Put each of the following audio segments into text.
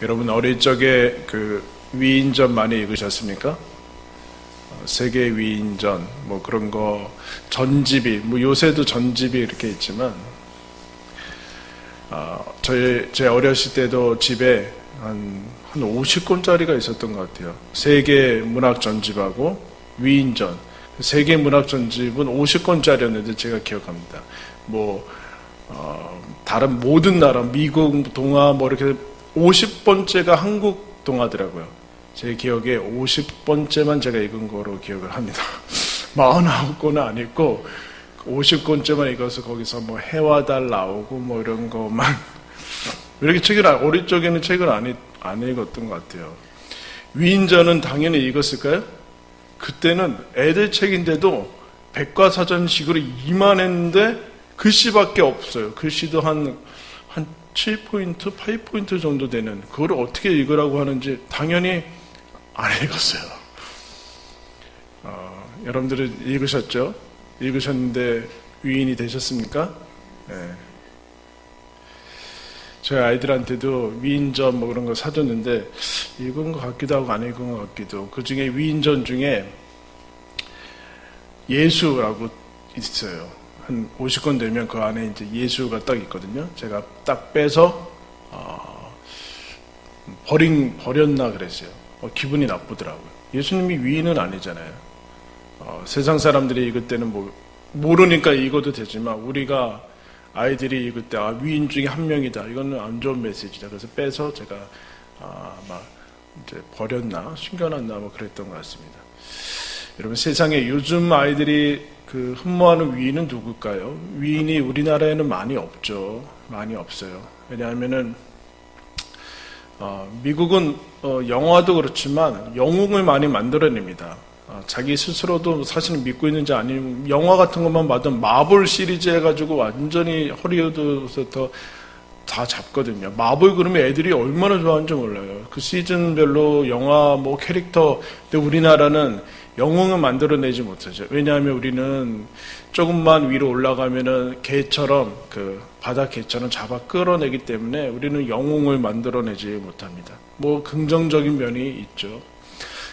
여러분 어릴 적에 그 위인전 많이 읽으셨습니까? 세계 위인전 뭐 그런 거 전집이 뭐 요새도 전집이 이렇게 있지만 제 어렸을 때도 집에 한 50권짜리가 있었던 것 같아요. 세계 문학 전집하고 위인전. 세계 문학 전집은 50권짜리였는데 제가 기억합니다. 다른 모든 나라, 미국 동화 뭐 이렇게 50번째가 한국 동화더라고요. 제 기억에 50번째만 제가 읽은 거로 기억을 합니다. 49권은 안 읽고 50권째만 읽어서 거기서 뭐 해와 달 나오고 뭐 이런 것만 이렇게 책을 어릴 적에는 책을 안 읽었던 것 같아요. 위인전은 당연히 읽었을까요? 그때는 애들 책인데도 백과사전식으로 이만했는데 글씨밖에 없어요. 글씨도 한 7포인트, 8포인트 정도 되는 그걸 어떻게 읽으라고 하는지 당연히 안 읽었어요. 여러분들은 읽으셨죠? 읽으셨는데 위인이 되셨습니까? 네. 저희 아이들한테도 위인전 뭐 그런 거 사줬는데 읽은 것 같기도 하고 안 읽은 것 같기도. 그 중에 위인전 중에 예수라고 있어요. 한 50권 되면 그 안에 이제 예수가 딱 있거든요. 제가 딱 빼서 버렸나 그랬어요. 기분이 나쁘더라고요. 예수님이 위인은 아니잖아요. 세상 사람들이 읽을 때는 뭐 모르니까 읽어도 되지만 우리가 아이들이 읽을 때 위인 중에 한 명이다. 이거는 안 좋은 메시지다. 그래서 빼서 제가 이제 버렸나 숨겨놨나 뭐 그랬던 것 같습니다. 여러분 세상에 요즘 아이들이 그 흠모하는 위인은 누굴까요? 위인이 우리나라에는 많이 없죠. 많이 없어요. 왜냐하면은 미국은 영화도 그렇지만 영웅을 많이 만들어냅니다. 자기 스스로도 사실은 믿고 있는지 아니면 영화 같은 것만 봐도 마블 시리즈 해가지고 완전히 허리우드에서 다 잡거든요. 마블 그러면 애들이 얼마나 좋아하는지 몰라요. 그 시즌별로 영화 뭐 캐릭터. 근데 우리나라는 영웅은 만들어내지 못하죠. 왜냐하면 우리는 조금만 위로 올라가면은 개처럼 그 바다 개처럼 잡아 끌어내기 때문에 우리는 영웅을 만들어내지 못합니다. 뭐 긍정적인 면이 있죠.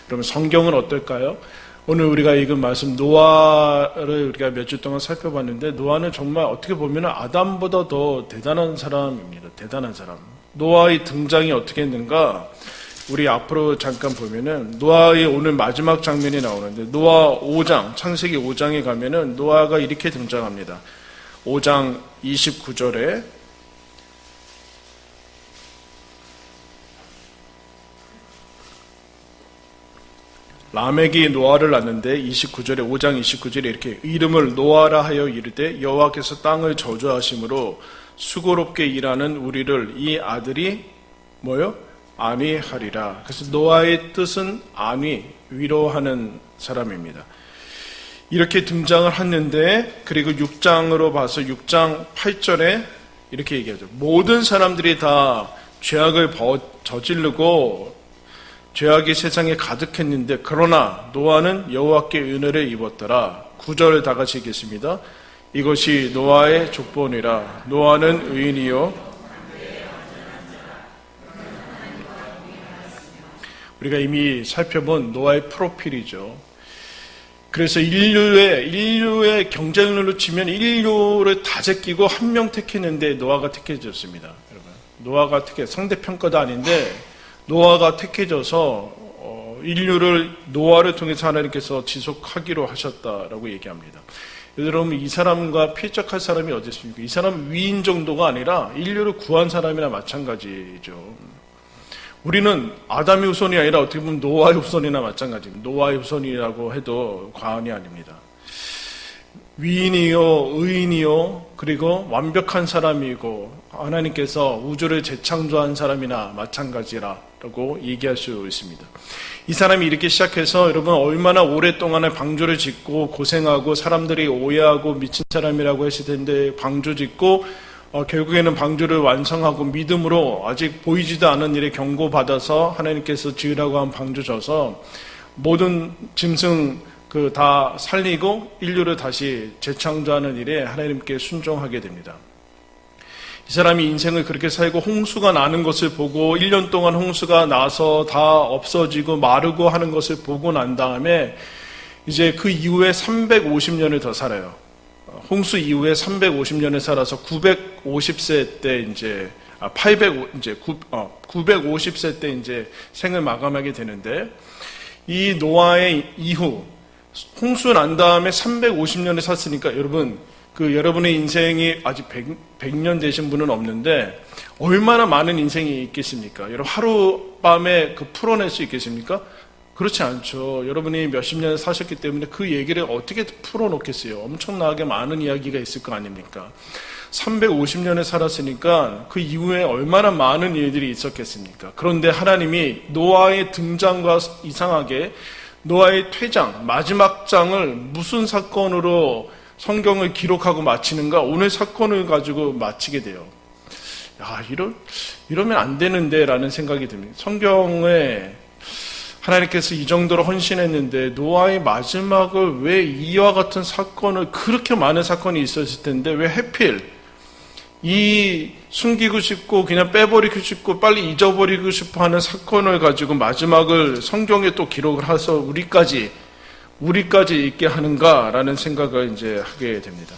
그러면 성경은 어떨까요? 오늘 우리가 읽은 말씀 노아를 우리가 몇 주 동안 살펴봤는데 노아는 정말 어떻게 보면 아담보다 더 대단한 사람입니다. 대단한 사람. 노아의 등장이 어떻게 했는가? 우리 앞으로 잠깐 보면은 노아의 오늘 마지막 장면이 나오는데 노아 5장, 창세기 5장에 가면은 노아가 이렇게 등장합니다. 5장 29절에 라멕이 노아를 낳는데 29절에 5장 29절에 이렇게 이름을 노아라 하여 이르되 여호와께서 땅을 저주하심으로 수고롭게 일하는 우리를 이 아들이 뭐요? 안위하리라. 그래서 노아의 뜻은 안위, 위로하는 사람입니다. 이렇게 등장을 했는데 그리고 6장으로 봐서 6장 8절에 이렇게 얘기하죠. 모든 사람들이 다 죄악을 저지르고 죄악이 세상에 가득했는데 그러나 노아는 여호와께 은혜를 입었더라. 9절 다 같이 읽겠습니다. 이것이 노아의 족본이라. 노아는 의인이요. 우리가 이미 살펴본 노아의 프로필이죠. 그래서 인류의 경쟁률로 치면 인류를 다 제끼고 한 명 택했는데 노아가 택해졌습니다. 여러분, 노아가 상대평가도 아닌데 노아가 택해져서 인류를 노아를 통해서 하나님께서 지속하기로 하셨다라고 얘기합니다. 여러분 이 사람과 필적할 사람이 어디 있습니까? 이 사람은 위인 정도가 아니라 인류를 구한 사람이나 마찬가지죠. 우리는 아담의 후손이 아니라 어떻게 보면 노아의 후손이나 마찬가지입니다. 노아의 후손이라고 해도 과언이 아닙니다. 위인이요, 의인이요, 그리고 완벽한 사람이고 하나님께서 우주를 재창조한 사람이나 마찬가지라고 얘기할 수 있습니다. 이 사람이 이렇게 시작해서 여러분 얼마나 오랫동안에 방주를 짓고 고생하고 사람들이 오해하고 미친 사람이라고 했을 텐데 방주 짓고 결국에는 방주를 완성하고 믿음으로 아직 보이지도 않은 일에 경고받아서 하나님께서 지으라고 한 방주 져서 모든 짐승 다 살리고 인류를 다시 재창조하는 일에 하나님께 순종하게 됩니다. 이 사람이 인생을 그렇게 살고 홍수가 나는 것을 보고 1년 동안 홍수가 나서 다 없어지고 마르고 하는 것을 보고 난 다음에 이제 그 이후에 350년을 더 살아요. 홍수 이후에 350년을 살아서 950세 때 이제 950세 때 이제 생을 마감하게 되는데, 이 노아의 이후 홍수 난 다음에 350년을 샀으니까 여러분, 여러분의 인생이 아직 100년 되신 분은 없는데 얼마나 많은 인생이 있겠습니까? 여러분 하룻밤에 풀어낼 수 있겠습니까? 그렇지 않죠. 여러분이 몇십 년 사셨기 때문에 그 얘기를 어떻게 풀어놓겠어요? 엄청나게 많은 이야기가 있을 거 아닙니까? 350년을 살았으니까 그 이후에 얼마나 많은 일들이 있었겠습니까? 그런데 하나님이 노아의 등장과 이상하게 노아의 퇴장, 마지막 장을 무슨 사건으로 성경을 기록하고 마치는가? 오늘 사건을 가지고 마치게 돼요. 야, 이러면 안 되는데 라는 생각이 듭니다. 성경에 하나님께서 이 정도로 헌신했는데 노아의 마지막을 왜 이와 같은 사건을, 그렇게 많은 사건이 있었을 텐데 왜 하필 이 숨기고 싶고 그냥 빼버리고 싶고 빨리 잊어버리고 싶어 하는 사건을 가지고 마지막을 성경에 또 기록을 해서 우리까지 있게 하는가라는 생각을 이제 하게 됩니다.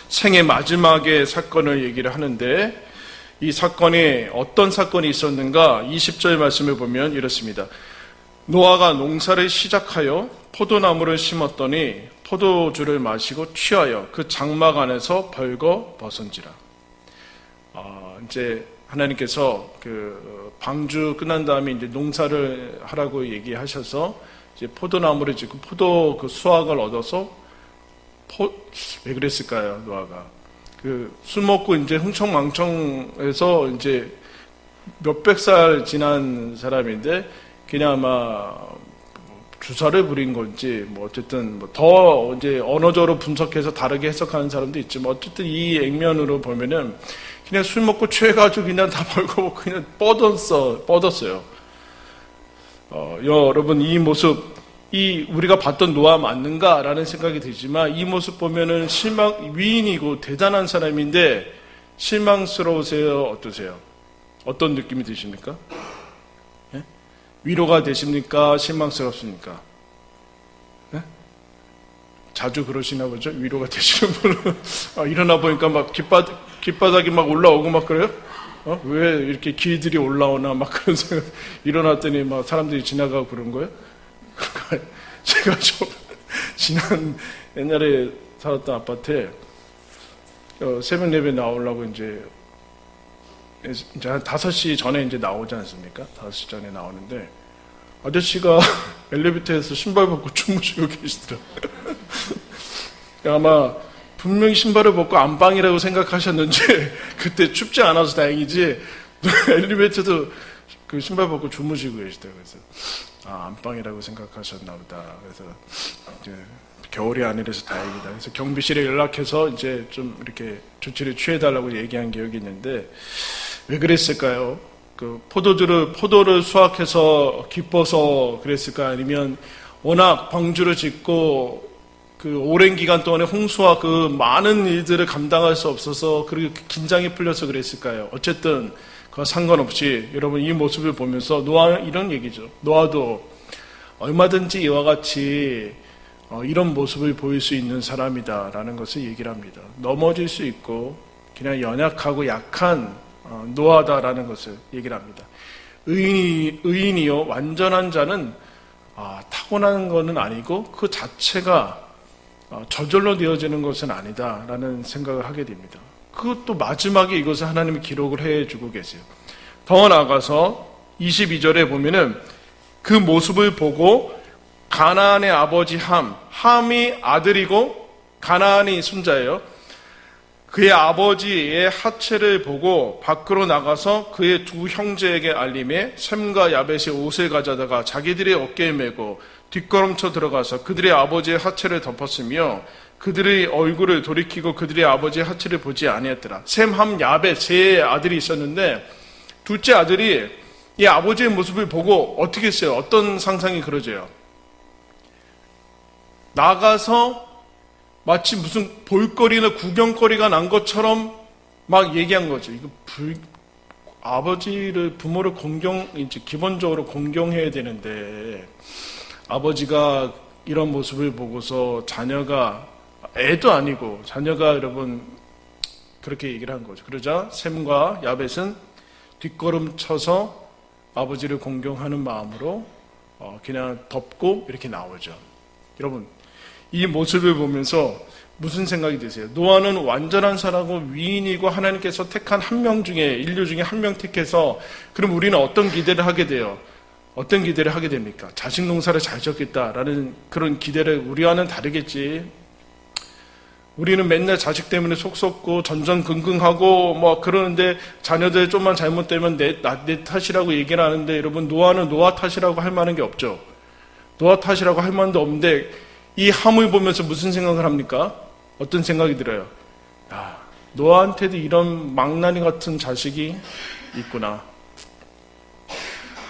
생의 마지막의 사건을 얘기를 하는데, 이 사건이 어떤 사건이 있었는가? 20절 말씀을 보면 이렇습니다. 노아가 농사를 시작하여 포도나무를 심었더니 포도주를 마시고 취하여 그 장막 안에서 벌거 벗은지라. 이제 하나님께서 방주 끝난 다음에 이제 농사를 하라고 얘기하셔서 이제 포도나무를 짓고 포도 수확을 얻어서 왜 그랬을까요, 노아가? 술 먹고 이제 흥청망청해서 이제 몇백 살 지난 사람인데 그냥 아마 주사를 부린 건지 어쨌든 더 이제 언어적으로 분석해서 다르게 해석하는 사람도 있지만 어쨌든 이 액면으로 보면은 그냥 술 먹고 취해가지고 그냥 다 벌고 그냥 뻗었어요. 여러분, 이 모습, 우리가 봤던 노아 맞는가라는 생각이 들지만 이 모습 보면은 위인이고 대단한 사람인데 실망스러우세요? 어떠세요? 어떤 느낌이 드십니까? 예? 위로가 되십니까? 실망스럽습니까? 예? 자주 그러시나 보죠? 위로가 되시는 분은 일어나 보니까 막 깃바닥이 막 올라오고 막 그래요? 왜 이렇게 길들이 올라오나 막 그런 생각. 일어났더니 막 사람들이 지나가고 그런 거예요? 제가 좀 옛날에 살았던 아파트에 새벽 예배 나오려고 이제 한 5시 전에 이제 나오지 않습니까? 5시 전에 나오는데 아저씨가 엘리베이터에서 신발 벗고 주무시고 계시더라고요. 아마 분명히 신발을 벗고 안방이라고 생각하셨는지 그때 춥지 않아서 다행이지 엘리베이터도 신발 벗고 주무시고 계시더라고요. 그래서 안방이라고 생각하셨나 보다. 그래서 이제 겨울이 아니라서 다행이다. 그래서 경비실에 연락해서 이제 좀 이렇게 조치를 취해달라고 얘기한 기억이 있는데 왜 그랬을까요? 포도를 수확해서 기뻐서 그랬을까? 아니면 워낙 방주를 짓고 오랜 기간 동안에 홍수와 많은 일들을 감당할 수 없어서 그렇게 긴장이 풀려서 그랬을까요? 어쨌든 그와 상관없이 여러분 이 모습을 보면서 노아 이런 얘기죠. 노아도 얼마든지 이와 같이 이런 모습을 보일 수 있는 사람이다라는 것을 얘기를 합니다. 넘어질 수 있고 그냥 연약하고 약한 노아다라는 것을 얘기를 합니다. 의인이요 완전한 자는 타고난 것은 아니고 그 자체가 저절로 되어지는 것은 아니다라는 생각을 하게 됩니다. 그것도 마지막에 이것을 하나님이 기록을 해주고 계세요. 더 나아가서 22절에 보면은 그 모습을 보고 가나안의 아버지 함이 아들이고 가나안이 손자예요. 그의 아버지의 하체를 보고 밖으로 나가서 그의 두 형제에게 알림해 셈과 야벳이 옷을 가져다가 자기들의 어깨에 메고 뒷걸음쳐 들어가서 그들의 아버지의 하체를 덮었으며 그들의 얼굴을 돌이키고 그들의 아버지의 하체를 보지 아니했더라. 셈, 함, 야벳 세 아들이 있었는데 둘째 아들이 이 아버지의 모습을 보고 어떻게 했어요? 어떤 상상이 그려져요? 나가서 마치 무슨 볼거리나 구경거리가 난 것처럼 막 얘기한 거죠. 이거 부모를 이제 기본적으로 공경해야 되는데, 아버지가 이런 모습을 보고서 애도 아니고 자녀가 여러분 그렇게 얘기를 한 거죠. 그러자 셈과 야벳은 뒷걸음 쳐서 아버지를 공경하는 마음으로 그냥 덮고 이렇게 나오죠. 여러분, 이 모습을 보면서 무슨 생각이 드세요? 노아는 완전한 사람이고 위인이고 하나님께서 택한 인류 중에 한 명 택해서, 그럼 우리는 어떤 기대를 하게 돼요? 어떤 기대를 하게 됩니까? 자식 농사를 잘 지었겠다라는 그런 기대를 우리와는 다르겠지. 우리는 맨날 자식 때문에 속 썩고 전전긍긍하고 뭐 그러는데, 자녀들 좀만 잘못되면 내 탓이라고 얘기를 하는데, 여러분, 노아는 노아 탓이라고 할 만한 게 없죠. 노아 탓이라고 할 만도 없는데, 이 함을 보면서 무슨 생각을 합니까? 어떤 생각이 들어요? 노아한테도 이런 망나니 같은 자식이 있구나.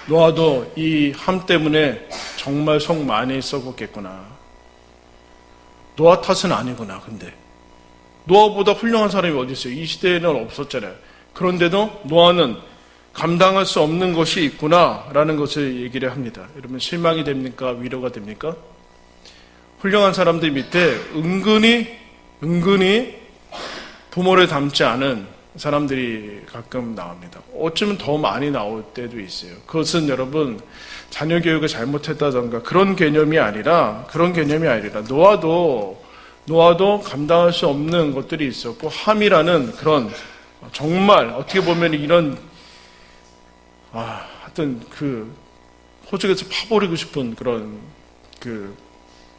노아도 이 함 때문에 정말 속 많이 썩었겠구나. 노아 탓은 아니구나. 근데 노아보다 훌륭한 사람이 어디 있어요? 이 시대에는 없었잖아요. 그런데도 노아는 감당할 수 없는 것이 있구나라는 것을 얘기를 합니다. 여러분, 실망이 됩니까? 위로가 됩니까? 훌륭한 사람들 밑에 은근히 부모를 닮지 않은 사람들이 가끔 나옵니다. 어쩌면 더 많이 나올 때도 있어요. 그것은 여러분, 자녀 교육을 잘못했다던가 그런 개념이 아니라 노아도 감당할 수 없는 것들이 있었고, 함이라는 그런, 정말 어떻게 보면 이런 하여튼 호적에서 파버리고 싶은 그런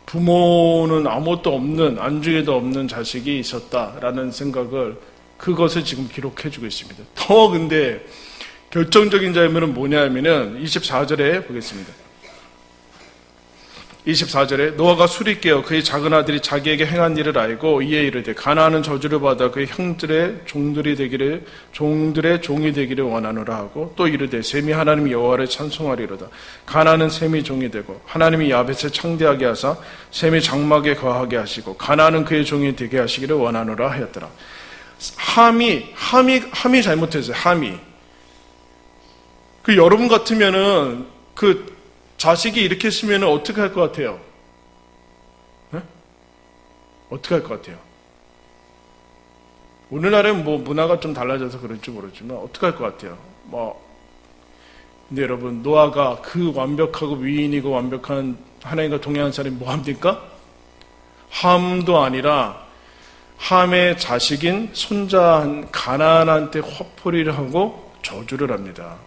부모는 아무것도 없는, 안중에도 없는 자식이 있었다라는 생각을, 그것을 지금 기록해주고 있습니다. 더 근데 결정적인 장면은 뭐냐면은 24절에 보겠습니다. 24절에 노아가 술이 깨어 그의 작은 아들이 자기에게 행한 일을 알고 이에 이르되 가나안은 저주를 받아 그의 형들의 종의 종이 되기를 원하노라 하고, 또 이르되 셈이 하나님 여호와를 찬송하리로다. 가나안은 셈이 종이 되고 하나님이 야벳을 창대하게 하사 셈이 장막에 거하게 하시고 가나안은 그의 종이 되게 하시기를 원하노라 하였더라. 함이 잘못했어요. 함이. 여러분 같으면은 자식이 이렇게 했으면 어떻게 할 것 같아요? 네? 어떻게 할 것 같아요? 오늘날은 뭐 문화가 좀 달라져서 그런지 모르지만 어떻게 할 것 같아요? 근데 여러분, 노아가 그 완벽하고 위인이고 완벽한 하나님과 동행한 사람이 뭐 합니까? 함도 아니라 함의 자식인 손자 가나안한테 화풀이를 하고 저주를 합니다.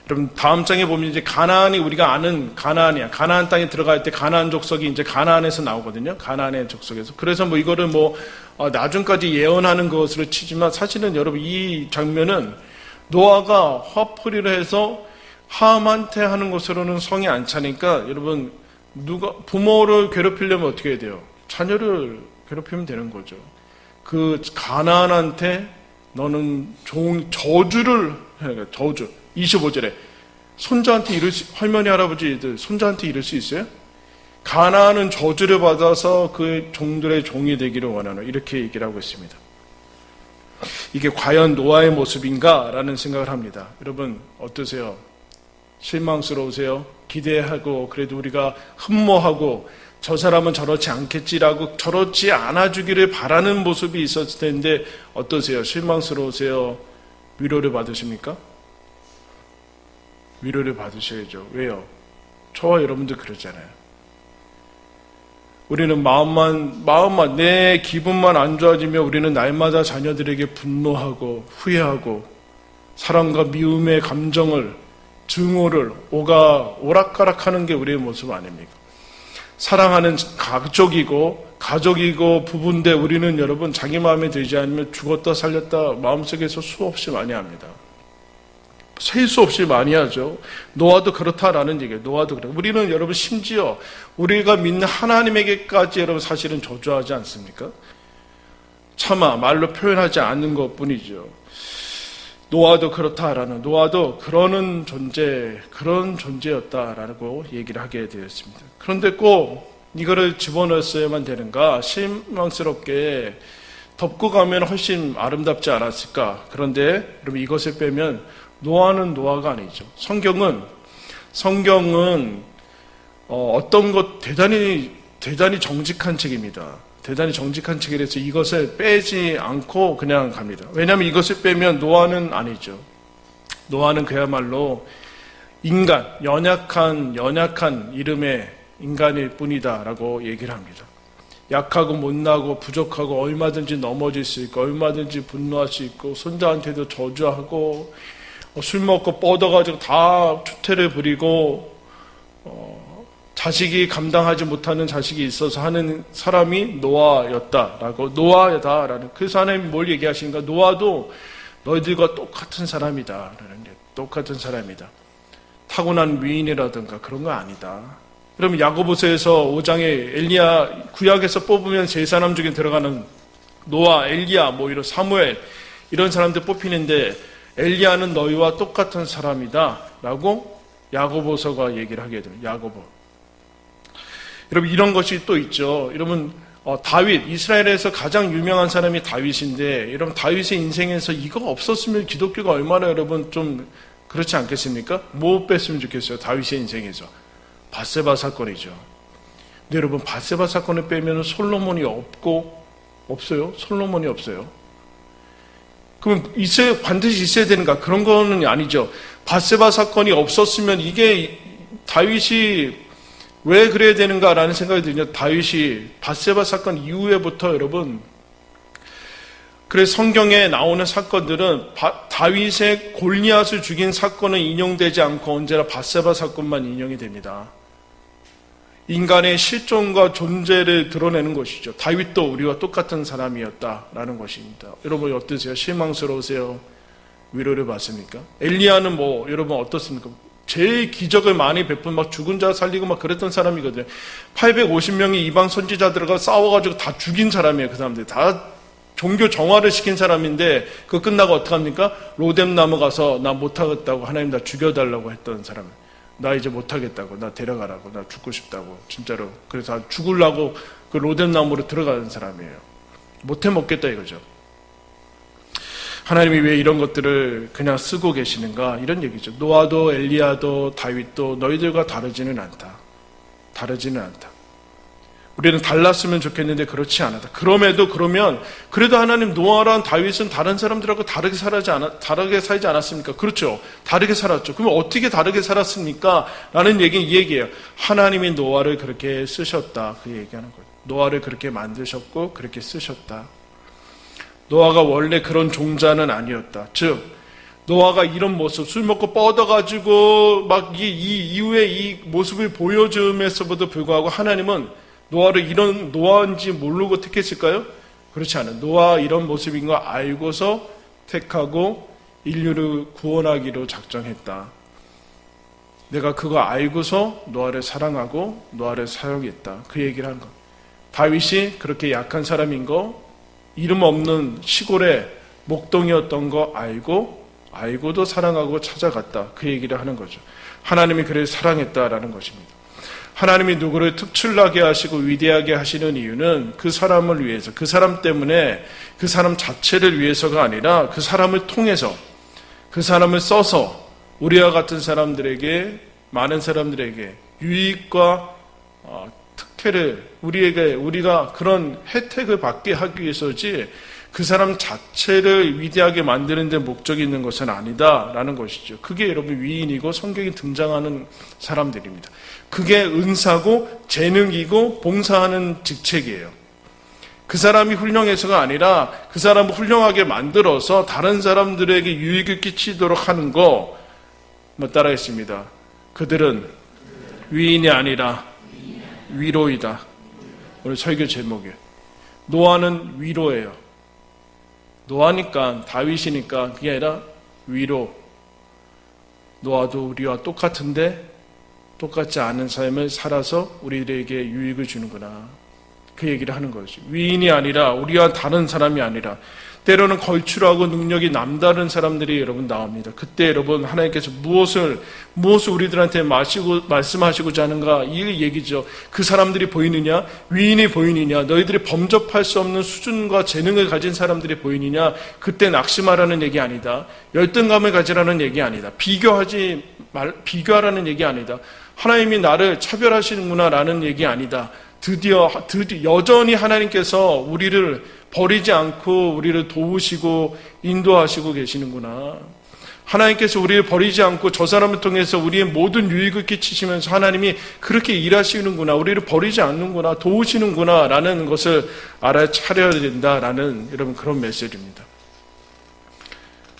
여러분, 다음 장에 보면 이제 가나안이 우리가 아는 가나안이야. 가나안 땅에 들어갈 때 가나안 족속이 이제 가나안에서 나오거든요. 가나안의 족속에서. 그래서 이거를 나중까지 예언하는 것으로 치지만, 사실은 여러분, 이 장면은 노아가 화풀이를 해서 함한테 하는 것으로는 성이 안 차니까, 여러분, 부모를 괴롭히려면 어떻게 해야 돼요? 자녀를 괴롭히면 되는 거죠. 가나안한테 너는 저주를 해야, 저주. 25절에 손자한테 할머니 할아버지들 손자한테 이럴 수 있어요? 가나안은 저주를 받아서 그 종들의 종이 되기를 원하노, 이렇게 얘기를 하고 있습니다. 이게 과연 노아의 모습인가? 라는 생각을 합니다. 여러분, 어떠세요? 실망스러우세요? 기대하고 그래도 우리가 흠모하고 저 사람은 저렇지 않겠지라고 저렇지 않아주기를 바라는 모습이 있었을 텐데 어떠세요? 실망스러우세요? 위로를 받으십니까? 위로를 받으셔야죠. 왜요? 저와 여러분도 그러잖아요. 우리는 마음만 내 기분만 안 좋아지면 우리는 날마다 자녀들에게 분노하고 후회하고 사랑과 미움의 감정을, 증오를 오락가락하는 게 우리의 모습 아닙니까? 사랑하는 가족이고 부부인데 우리는 여러분 자기 마음에 들지 않으면 죽었다 살렸다 마음속에서 수없이 많이 합니다. 셀 수 없이 많이 하죠. 노아도 그렇다라는 얘기예요. 노아도 그래. 우리는 여러분 심지어 우리가 믿는 하나님에게까지 여러분 사실은 저주하지 않습니까? 차마 말로 표현하지 않는 것뿐이죠. 노아도 그렇다라는, 노아도 그런 존재였다라고 얘기를 하게 되었습니다. 그런데 꼭 이거를 집어넣었어야만 되는가? 실망스럽게 덮고 가면 훨씬 아름답지 않았을까? 그런데 여러분 이것을 빼면 노아는 노아가 아니죠. 성경은 어떤 것 대단히 정직한 책입니다. 대단히 정직한 책이라서 이것을 빼지 않고 그냥 갑니다. 왜냐하면 이것을 빼면 노아는 아니죠. 노아는 그야말로 인간, 연약한 이름의 인간일 뿐이다라고 얘기를 합니다. 약하고 못나고 부족하고 얼마든지 넘어질 수 있고 얼마든지 분노할 수 있고 손자한테도 저주하고 술 먹고 뻗어가지고 다 추태를 부리고 자식이 감당하지 못하는 자식이 있어서 하는 사람이 노아였다라고 노아다라는 그래서 하나님이 뭘 얘기하시는가? 노아도 너희들과 똑같은 사람이다라는 게 똑같은 사람이다. 타고난 위인이라든가 그런 거 아니다. 그럼 야고보서에서 5장에 엘리야 구약에서 뽑으면 세 사람 중에 들어가는 노아, 엘리야, 이런 사무엘 이런 사람들 뽑히는데 엘리야는 너희와 똑같은 사람이다라고 야고보서가 얘기를 하게 돼요. 야고보. 여러분 이런 것이 또 있죠. 여러분 다윗 이스라엘에서 가장 유명한 사람이 다윗인데 여러분 다윗의 인생에서 이거 없었으면 기독교가 얼마나 여러분 좀 그렇지 않겠습니까? 뭐 뺐으면 좋겠어요. 다윗의 인생에서 밧세바 사건이죠. 근데 여러분 밧세바 사건을 빼면 솔로몬이 없어요. 솔로몬이 없어요. 그럼 반드시 있어야 되는가? 그런 거는 아니죠. 밧세바 사건이 없었으면 이게 다윗이 왜 그래야 되는가라는 생각이 들면 다윗이 밧세바 사건 이후에부터 여러분 그래서 성경에 나오는 사건들은 다윗의 골리앗을 죽인 사건은 인용되지 않고 언제나 밧세바 사건만 인용이 됩니다. 인간의 실존과 존재를 드러내는 것이죠. 다윗도 우리와 똑같은 사람이었다라는 것입니다. 여러분 어떠세요? 실망스러우세요? 위로를 받습니까? 엘리야는 여러분 어떻습니까? 제일 기적을 많이 베푼 죽은 자 살리고 그랬던 사람이거든요. 850명의 이방 선지자들과 싸워가지고 다 죽인 사람이에요. 그 사람들 다 종교 정화를 시킨 사람인데 그거 끝나고 어떡합니까? 로뎀나무 가서 나 못하겠다고 하나님 나 죽여달라고 했던 사람. 나 이제 못하겠다고 나 데려가라고 나 죽고 싶다고 진짜로 그래서 죽으려고 그 로뎀나무로 들어가는 사람이에요. 못해 먹겠다 이거죠. 하나님이 왜 이런 것들을 그냥 쓰고 계시는가 이런 얘기죠. 노아도 엘리야도 다윗도 너희들과 다르지는 않다. 우리는 달랐으면 좋겠는데 그렇지 않았다. 그래도 하나님 노아랑 다윗은 다른 사람들하고 다르게 살지 않았습니까? 그렇죠. 다르게 살았죠. 그러면 어떻게 다르게 살았습니까? 라는 얘기는 이 얘기예요. 하나님이 노아를 그렇게 쓰셨다. 그 얘기하는 거예요. 노아를 그렇게 만드셨고 그렇게 쓰셨다. 노아가 원래 그런 종자는 아니었다. 즉 노아가 이런 모습, 술 먹고 뻗어가지고 이 이후에 이 모습을 보여줌에서도 불구하고 하나님은 노아를 이런 노아인지 모르고 택했을까요? 그렇지 않아요. 노아 이런 모습인 거 알고서 택하고 인류를 구원하기로 작정했다. 내가 그거 알고서 노아를 사랑하고 노아를 사용했다. 그 얘기를 한 것. 다윗이 그렇게 약한 사람인 거, 이름 없는 시골의 목동이었던 거 알고도 사랑하고 찾아갔다. 그 얘기를 하는 거죠. 하나님이 그를 사랑했다라는 것입니다. 하나님이 누구를 특출나게 하시고 위대하게 하시는 이유는 그 사람을 위해서, 그 사람 때문에 그 사람 자체를 위해서가 아니라 그 사람을 통해서, 그 사람을 써서 우리와 같은 사람들에게, 많은 사람들에게 유익과 특혜를 우리가 그런 혜택을 받게 하기 위해서지 그 사람 자체를 위대하게 만드는 데 목적이 있는 것은 아니다라는 것이죠. 그게 여러분 위인이고 성경에 등장하는 사람들입니다. 그게 은사고 재능이고 봉사하는 직책이에요. 그 사람이 훌륭해서가 아니라 그 사람을 훌륭하게 만들어서 다른 사람들에게 유익을 끼치도록 하는 거 따라했습니다. 그들은 위인이 아니라 위로이다. 오늘 설교 제목이에요. 노아는 위로예요. 노아니까 다윗이니까 그게 아니라 위로. 노아도 우리와 똑같은데 똑같지 않은 삶을 살아서 우리들에게 유익을 주는구나. 그 얘기를 하는 거죠. 위인이 아니라 우리와 다른 사람이 아니라 때로는 걸출하고 능력이 남다른 사람들이 여러분 나옵니다. 그때 여러분 하나님께서 무엇을 우리들한테 말씀하시고자 하는가 이 얘기죠. 그 사람들이 보이느냐? 위인이 보이느냐? 너희들이 범접할 수 없는 수준과 재능을 가진 사람들이 보이느냐? 그때 낙심하라는 얘기 아니다. 열등감을 가지라는 얘기 아니다. 비교하라는 얘기 아니다. 하나님이 나를 차별하시는구나라는 얘기 아니다. 드디어 여전히 하나님께서 우리를 버리지 않고 우리를 도우시고 인도하시고 계시는구나. 하나님께서 우리를 버리지 않고 저 사람을 통해서 우리의 모든 유익을 끼치시면서 하나님이 그렇게 일하시는구나. 우리를 버리지 않는구나. 도우시는구나. 라는 것을 알아차려야 된다라는 여러분 그런 메시지입니다.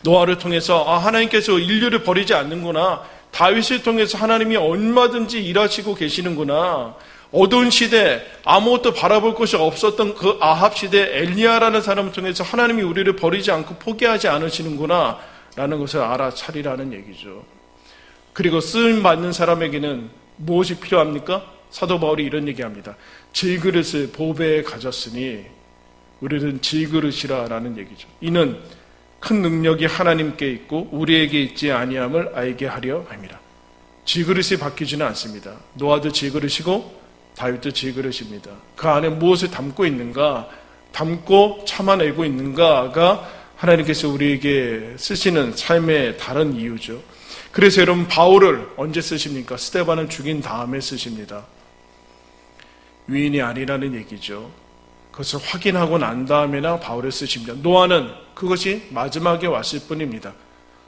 노아를 통해서 하나님께서 인류를 버리지 않는구나. 다윗을 통해서 하나님이 얼마든지 일하시고 계시는구나. 어두운 시대 아무것도 바라볼 것이 없었던 그 아합 시대 엘리야라는 사람을 통해서 하나님이 우리를 버리지 않고 포기하지 않으시는구나 라는 것을 알아차리라는 얘기죠. 그리고 쓰임받는 사람에게는 무엇이 필요합니까? 사도 바울이 이런 얘기합니다. 질그릇을 보배에 가졌으니 우리는 질그릇이라 라는 얘기죠. 이는 큰 능력이 하나님께 있고 우리에게 있지 아니함을 알게 하려 합니다. 질그릇이 바뀌지는 않습니다. 노아도 질그릇이고 다윗도 질그릇입니다. 그 안에 무엇을 담고 있는가, 담고 참아내고 있는가가 하나님께서 우리에게 쓰시는 삶의 다른 이유죠. 그래서 여러분 바울을 언제 쓰십니까? 스데반을 죽인 다음에 쓰십니다. 위인이 아니라는 얘기죠. 그것을 확인하고 난 다음에나 바울을 쓰십니다. 노아는 그것이 마지막에 왔을 뿐입니다.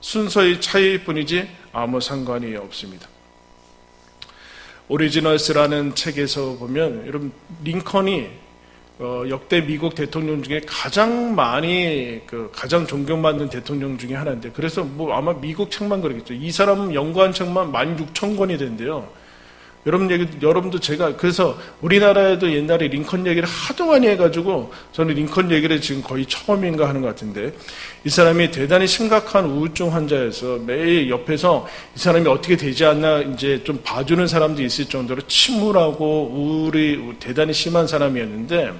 순서의 차이일 뿐이지 아무 상관이 없습니다. 오리지널스라는 책에서 보면 여러분 링컨이 역대 미국 대통령 중에 가장 가장 존경받는 대통령 중에 하나인데 그래서 아마 미국 책만 그러겠죠. 이 사람은 연구한 책만 16,000권이 된대요. 여러분도 제가 그래서 우리나라에도 옛날에 링컨 얘기를 하도 많이 해가지고 저는 링컨 얘기를 지금 거의 처음인가 하는 것 같은데 이 사람이 대단히 심각한 우울증 환자여서 매일 옆에서 이 사람이 어떻게 되지 않나 이제 좀 봐주는 사람도 있을 정도로 침울하고 우울이 대단히 심한 사람이었는데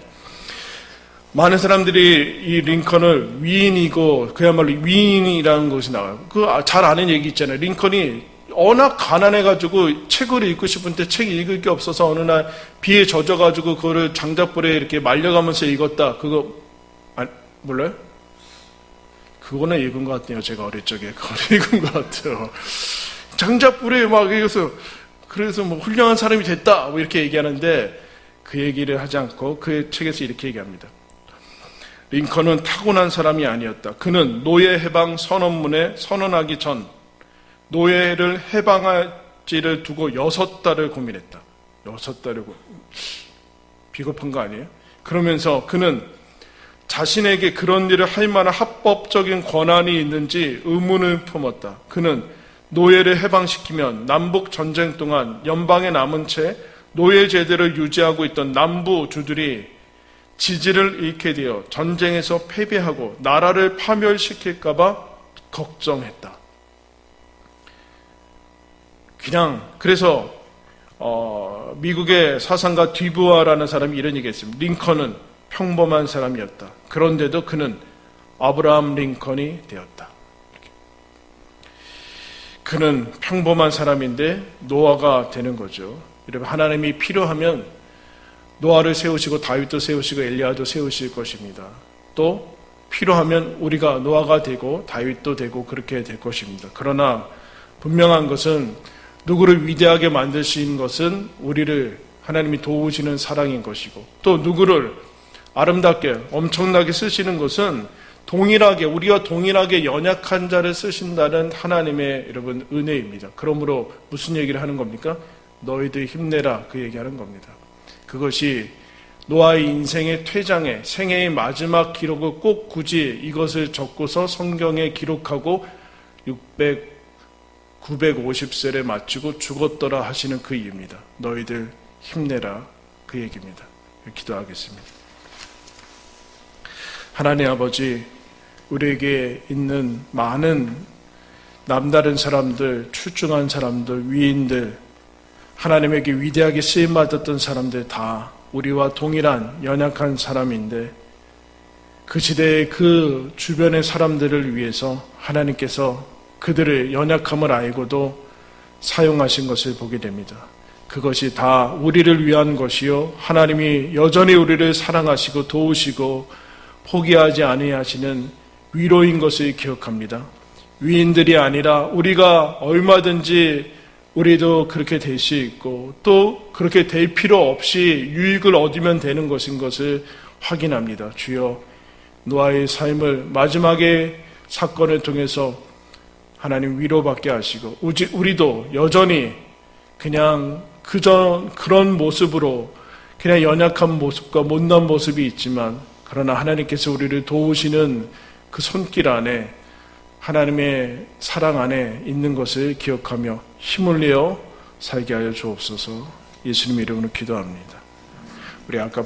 많은 사람들이 이 링컨을 위인이고 그야말로 위인이라는 것이 나와요. 그 잘 아는 얘기 있잖아요. 링컨이 워낙 가난해가지고 책을 읽고 싶은데 책 읽을 게 없어서 어느 날 비에 젖어가지고 그거를 장작불에 이렇게 말려가면서 읽었다. 그거 몰라요? 그거는 읽은 것 같네요. 제가 어릴 적에 그걸 읽은 것 같아요. 장작불에 막 읽어서 그래서 훌륭한 사람이 됐다 이렇게 얘기하는데 그 얘기를 하지 않고 그 책에서 이렇게 얘기합니다. 링컨은 타고난 사람이 아니었다. 그는 노예 해방 선언문에 선언하기 전 노예를 해방할지를 두고 6달을 고민했다. 6달을 비겁한 거 아니에요? 그러면서 그는 자신에게 그런 일을 할 만한 합법적인 권한이 있는지 의문을 품었다. 그는 노예를 해방시키면 남북 전쟁 동안 연방에 남은 채 노예 제도를 유지하고 있던 남부주들이 지지를 잃게 되어 전쟁에서 패배하고 나라를 파멸시킬까 봐 걱정했다. 그래서 미국의 사상가 뒤부아라는 사람이 이런 얘기했습니다. 링컨은 평범한 사람이었다. 그런데도 그는 아브라함 링컨이 되었다. 그는 평범한 사람인데 노아가 되는 거죠. 여러분 하나님이 필요하면 노아를 세우시고 다윗도 세우시고 엘리야도 세우실 것입니다. 또 필요하면 우리가 노아가 되고 다윗도 되고 그렇게 될 것입니다. 그러나 분명한 것은 누구를 위대하게 만드신 것은 우리를 하나님이 도우시는 사랑인 것이고 또 누구를 아름답게 엄청나게 쓰시는 것은 우리와 동일하게 연약한 자를 쓰신다는 하나님의 여러분 은혜입니다. 그러므로 무슨 얘기를 하는 겁니까? 너희들 힘내라 그 얘기하는 겁니다. 그것이 노아의 인생의 퇴장에 생애의 마지막 기록을 꼭 굳이 이것을 적고서 성경에 기록하고 950세를 마치고 죽었더라 하시는 그 이유입니다. 너희들 힘내라 그 얘기입니다. 기도하겠습니다. 하나님 아버지, 우리에게 있는 많은 남다른 사람들, 출중한 사람들, 위인들, 하나님에게 위대하게 쓰임받았던 사람들 다 우리와 동일한 연약한 사람인데 그 시대의 그 주변의 사람들을 위해서 하나님께서 그들의 연약함을 알고도 사용하신 것을 보게 됩니다. 그것이 다 우리를 위한 것이요, 하나님이 여전히 우리를 사랑하시고 도우시고 포기하지 아니하시는 위로인 것을 기억합니다. 위인들이 아니라 우리가 얼마든지 우리도 그렇게 될 수 있고 또 그렇게 될 필요 없이 유익을 얻으면 되는 것인 것을 확인합니다. 주여, 노아의 삶을 마지막에 사건을 통해서 하나님 위로받게 하시고 우리도 여전히 그냥 그런 모습으로 그냥 연약한 모습과 못난 모습이 있지만, 그러나 하나님께서 우리를 도우시는 그 손길 안에, 하나님의 사랑 안에 있는 것을 기억하며 힘을 내어 살게 하여 주옵소서. 예수님 이름으로 기도합니다. 우리 아까